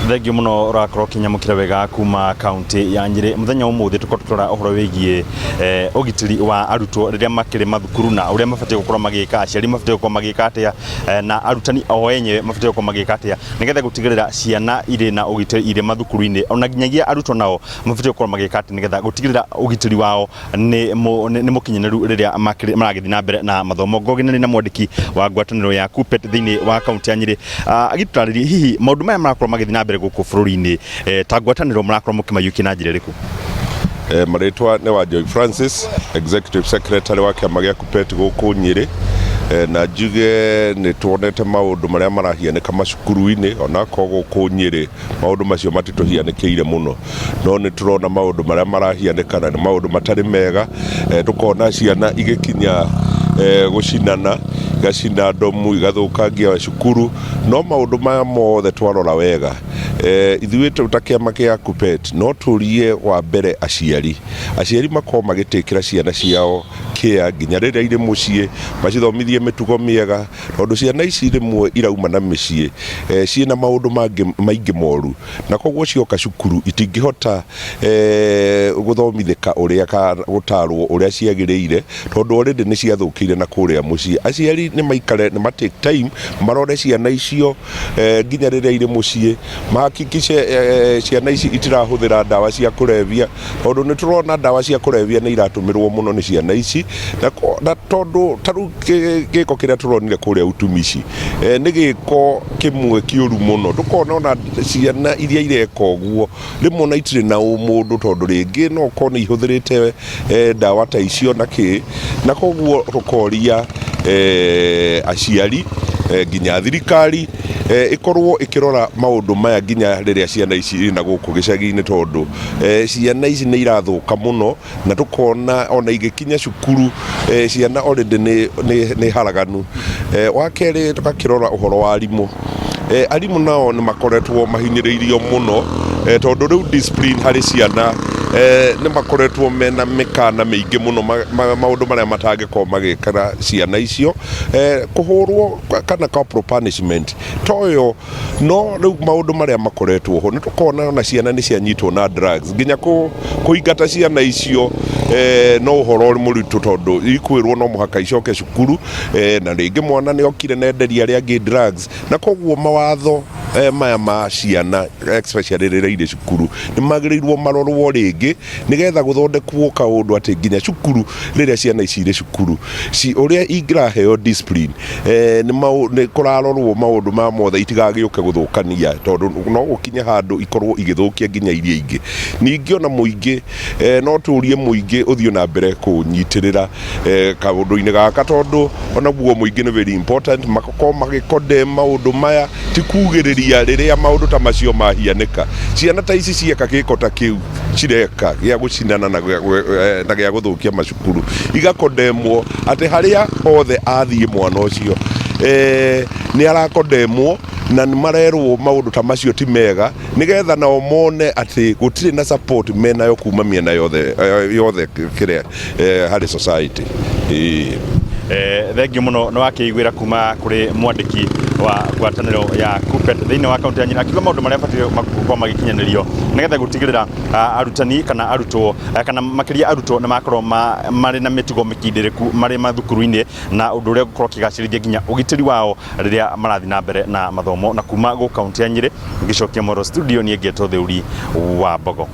Thengio muno urakorwo kinyamukira wega kuma kaunti ya Nyeri muthenya umuthi tukotora uhoro wigie ugitiri wa arutwo riria makire mathukuru na uria mabatie gukorwo magika aciari mabatie gukorwo magika atia na arutani o enye mabatie gukorwo magika atia nigetha gutigirira ciana iri na ugitiri iri mathukuru-ini ona ginyagia arutwo nao mabatie gukorwo magika atia nigetha gutigirira ugitiri wao ni mukinyeneru riria maragithi na mbere na mathomo. Ngogene na mwandiki wa ngwataniro ya KUPPET thiini wa kaunti ya Nyeri agitutariria hihi maundu maya marakorwo magithi na mbere guku bururi-ini ta ngwataniro murakorwo mukimayuki na njira riku? Maritwa ni Wanjohi Francis, Executive Secretary wa kiama gia KUPPET guku Nyeri, na njuge ni tuonete maundu maria marahianeka macukuru-ini ona ko guku Nyeri maundu macio matituhianikiire muno, no ni turona maundu maria marahianeka na maundu matari mega. Tukona ciana igikinya gucinana gacina ndomu igathukangia cukuru, no maundu maya mothe twarora wega ithuĩ ta kĩama kĩa KUPPET no turie wa mbere aciari makorwo magitikira ciana ciao kia nginya rĩrĩa irĩ mũciĩ macithomithie mĩtugo mĩega, tondũ ciana ici rĩmwe irauma na mĩciĩ ciĩna maũndũ maingĩ moru, na koguo cioka cukuru itingĩhota guthomithĩka ũrĩa gũtarwo ũrĩa ciagĩrĩire, tondũ already nĩ ciathũkĩire na kũrĩa mũciĩ. Aciari nĩ maikare nĩ matake time marore ciana icio nginya rĩrĩa irĩ mũciĩ, mahakikice ciana ici itirahũthĩra ndawa cia kũrebia, tondũ nĩ turona ndawa cia kũrebia nĩ iratũmĩrwo mũno nĩ ciana ici, na tondu taru giko kiria turonire kuria utumici ni giko kimwe kiuru muno, tukona ona ciana iria ireka uguo rimwe na itire na umundu, tondu ringi no kona ihuthirite ndawa ta icio na koguo tukoria aciari nginya thirikari ikorwo ikirora maundu maya nginya riria ciana ici na guku gicagi-ini, tondu ciana ici ni irathuka muno na tukona ona igikinya cukuru ciana already ni haraganu. Wa keri tukakirora uhoro wa arimu nao ni makoretwo mahinyiriirio muno, tondu riu discipline hari ciana ni makoretwo mena mikana miingi muno maundu maria matangĩkorwo magĩkĩra ciana icio kuhurwo kana corporal punishment toyo, no riu maundu maria makoretwo ho nitukona ona ciana ni cianyitwo na drugs nginya kuingata ciana icio no uhoro uri muritu, tondu ikwirwo no muhaka icoke cukuru na ringi mwana ni okire nenderia aria angi drugs, na koguo mawatho maya ma ciana especially riria ire cukuru ni magirirwo marorwo ringi nigetha guthondekwo kaundu ati nginya cukuru riria ciana ici ire cukuru uria ingiraheo discipline ni kurarorwo maundu ma mothe itigagiuke guthukania, tondu no gukinya handu ikorwo igithukia nginya iria ingi. Ningi ona muingi no turie muingi uthio na mbere kunyitirira kaundu-ini gaka, tondu ona guo muingi ni very important makoko magikode maundu maya tikugiriria riria maundu ta macio mahianeka. Ciana ta ici cieka giko ta kiu cireka gia gucinana na gia guthukia macukuru igakondemwo ati haria othe athie mwana ucio ni arakondemwo na ni marerwo maundu ta macio ti mega, nigetha nao mone ati gutire na support menayo kuma miena yothe kiria hari society. Thengio muno no akĩiguĩra kuma kuri mwandiki wa ngwatanĩro ya KUPPET thiini wa kaunti ya Nyeri akiuga maundu maria batie gukorwo magikinyanĩrio nigetha gutigirira arutani kana arutwo kana makiria arutwo na makorwo mari na mitugo mikindiriku mari mathukuru-ini, na undu uria gukorwo kigacirithia nginya ugitiri wao riria marathi na mbere na mathomo. Na kuma go kaunti ya Nyeri ngicokia Moro studio ni Ngeto Theuri wa Mbogo.